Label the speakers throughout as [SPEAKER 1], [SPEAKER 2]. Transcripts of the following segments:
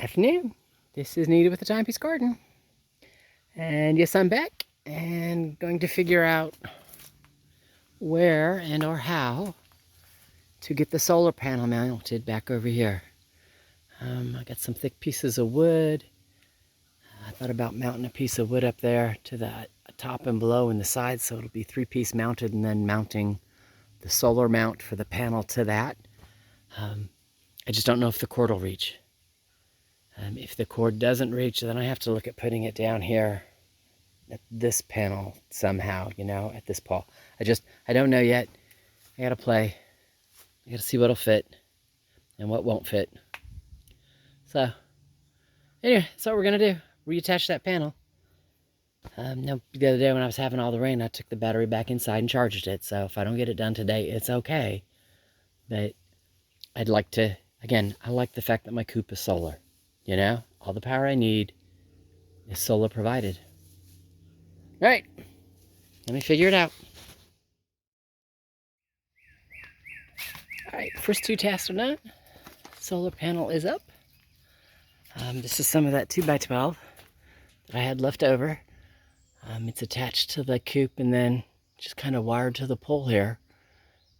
[SPEAKER 1] Afternoon. This is Nita with the Timepiece Garden. And yes, I'm back and going to figure out where and or how to get the solar panel mounted back over here. I got some thick pieces of wood. I thought about mounting a piece of wood up there to the top and below and the sides, so it'll be 3-piece mounted, and then mounting the solar mount for the panel to that. I just don't know if the cord will reach. If the cord doesn't reach, then I have to look at putting it down here at this panel somehow, at this pole. I don't know yet. I gotta play. I gotta see what'll fit and what won't fit. So, anyway, that's what we're gonna do. Reattach that panel. Now, the other day when I was having all the rain, I took the battery back inside and charged it. So if I don't get it done today, it's okay. But I'd like to, again, I like the fact that my Coop is solar. All the power I need is solar provided. All right, let me figure it out. All right, first two tasks are done. Solar panel is up. This is some of that 2x12 that I had left over. It's attached to the Coop and then just kind of wired to the pole here.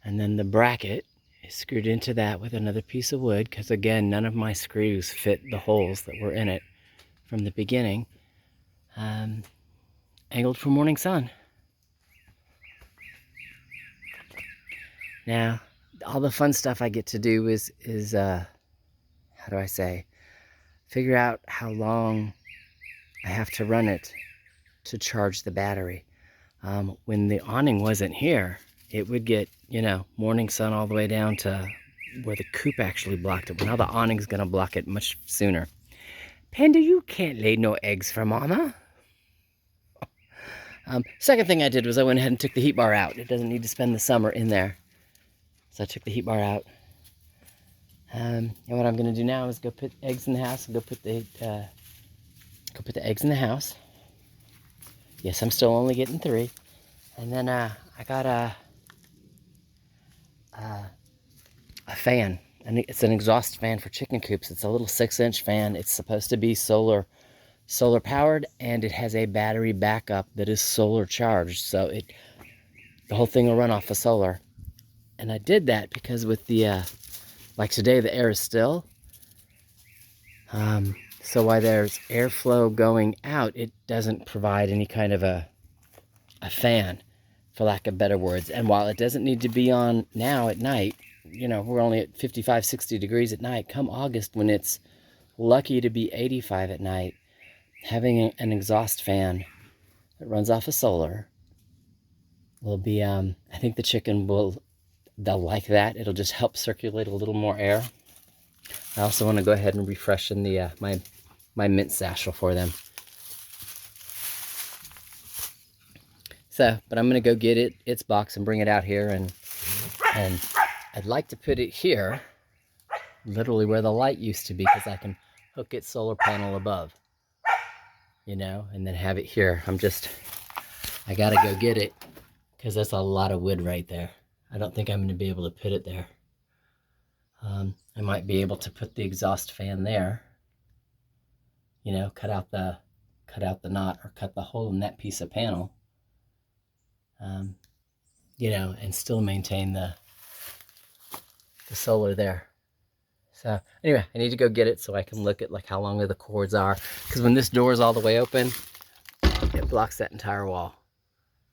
[SPEAKER 1] And then the bracket is screwed into that with another piece of wood, because again, none of my screws fit the holes that were in it from the beginning. Angled for morning sun. Now, all the fun stuff I get to do is how do I say, figure out how long I have to run it to charge the battery. When the awning wasn't here, it would get, morning sun all the way down to where the Coop actually blocked it. Well, now the awning's gonna block it much sooner. Panda, you can't lay no eggs for Mama. Second thing I did was I went ahead and took the heat bar out. It doesn't need to spend the summer in there. So I took the heat bar out. And what I'm gonna do now is go put eggs in the house and go put the eggs in the house. Yes, I'm still only getting 3. And then I got a fan, and it's an exhaust fan for chicken coops. It's a little 6-inch fan. It's supposed to be solar powered, and it has a battery backup that is solar charged. So the whole thing will run off of solar. And I did that because with the like today, the air is still. So while there's airflow going out, it doesn't provide any kind of a fan, for lack of better words. And while it doesn't need to be on now at night, we're only at 55, 60 degrees at night. Come August, when it's lucky to be 85 at night, having an exhaust fan that runs off of solar will be, I think the chicken they'll like that. It'll just help circulate a little more air. I also want to go ahead and refreshen the my mint satchel for them. So, but I'm gonna go get its box and bring it out here, and I'd like to put it here, literally where the light used to be, because I can hook its solar panel above, and then have it here. I gotta go get it, because that's a lot of wood right there. I don't think I'm gonna be able to put it there. I might be able to put the exhaust fan there, cut out the knot, or cut the hole in that piece of panel, and still maintain the solar there. So anyway, I need to go get it so I can look at how long the cords are, because when this door is all the way open, it blocks that entire wall,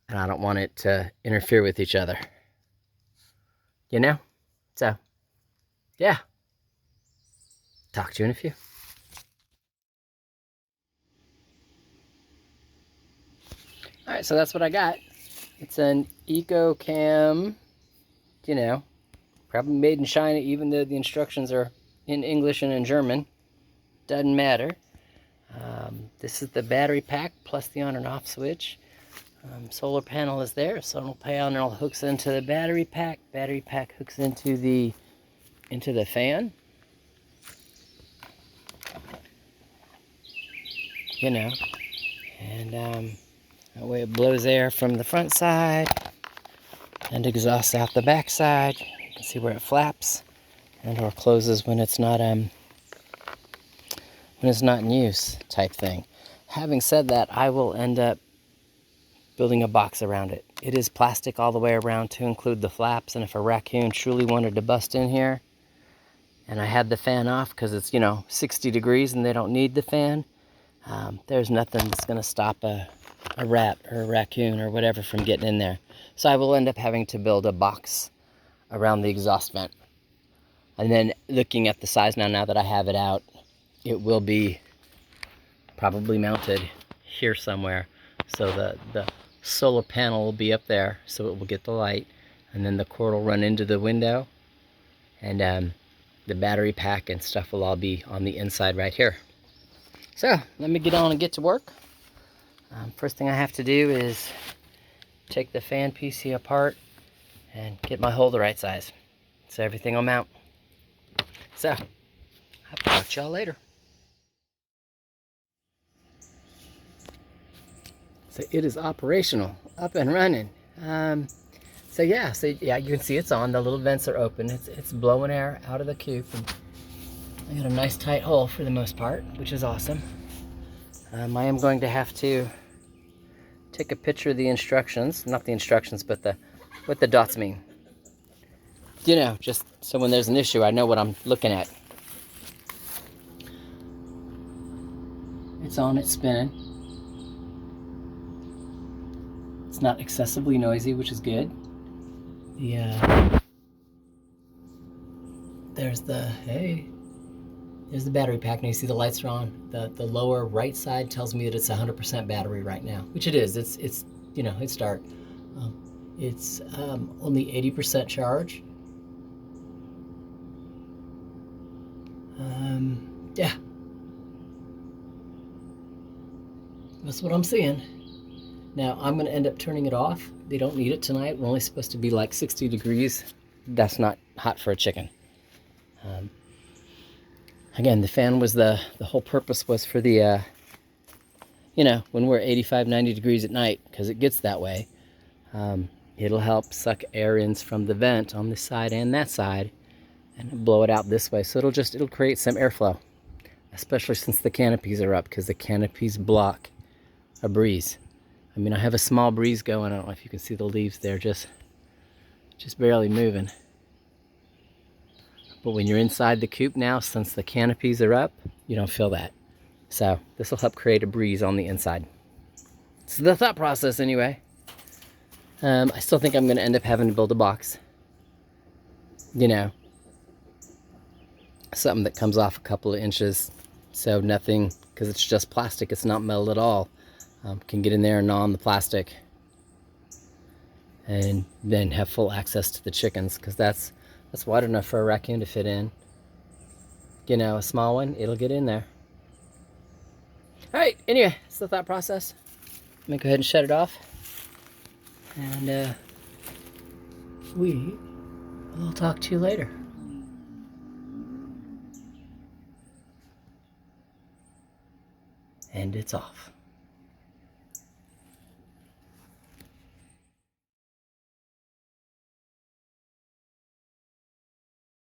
[SPEAKER 1] and I don't want it to interfere with each other. So yeah, talk to you in a few. All right, so that's what I got. It's an EcoCam, probably made in China, even though the instructions are in English and in German. Doesn't matter. This is the battery pack plus the on and off switch. Solar panel is there. Solar panel hooks into the battery pack. Battery pack hooks into the fan. And that way it blows air from the front side and exhausts out the back side. You can see where it flaps and or closes when it's not when it's not in use type thing. Having said that, I will end up building a box around it. It is plastic all the way around to include the flaps, and if a raccoon truly wanted to bust in here, and I had the fan off because it's, 60 degrees and they don't need the fan, there's nothing that's going to stop a rat or a raccoon or whatever from getting in there. So I will end up having to build a box around the exhaust vent. And then looking at the size now that I have it out, it will be probably mounted here somewhere. So the solar panel will be up there, so it will get the light. And then the cord will run into the window. And the battery pack and stuff will all be on the inside right here. So let me get on and get to work. First thing I have to do is take the fan PC apart and get my hole the right size, so everything will mount. So I'll talk to y'all later. So it is operational, up and running. So yeah, you can see it's on. The little vents are open. It's blowing air out of the coop. And I got a nice tight hole for the most part, which is awesome. I am going to have to take a picture of the instructions, not the instructions, but what the dots mean. Just so when there's an issue, I know what I'm looking at. It's on, it's spinning. It's not excessively noisy, which is good. There's the battery pack. Now you see the lights are on. The lower right side tells me that it's 100% battery right now, which it is. It's dark. It's only 80% charge. Yeah, that's what I'm seeing. Now I'm going to end up turning it off. They don't need it tonight. We're only supposed to be like 60 degrees. That's not hot for a chicken. Again, the fan was the whole purpose was for the, when we're 85, 90 degrees at night, because it gets that way. It'll help suck air in from the vent on this side and that side and blow it out this way. So it'll create some airflow, especially since the canopies are up, because the canopies block a breeze. I mean, I have a small breeze going. I don't know if you can see the leaves there, just barely moving. But when you're inside the coop now, since the canopies are up, you don't feel that. So this will help create a breeze on the inside. It's the thought process anyway. I still think I'm going to end up having to build a box. Something that comes off a couple of inches. So nothing, because it's just plastic, it's not metal at all. Can get in there and gnaw on the plastic. And then have full access to the chickens, because that's wide enough for a raccoon to fit in. A small one, it'll get in there. Alright, anyway, it's the thought process. Let me go ahead and shut it off. And we will talk to you later. And it's off.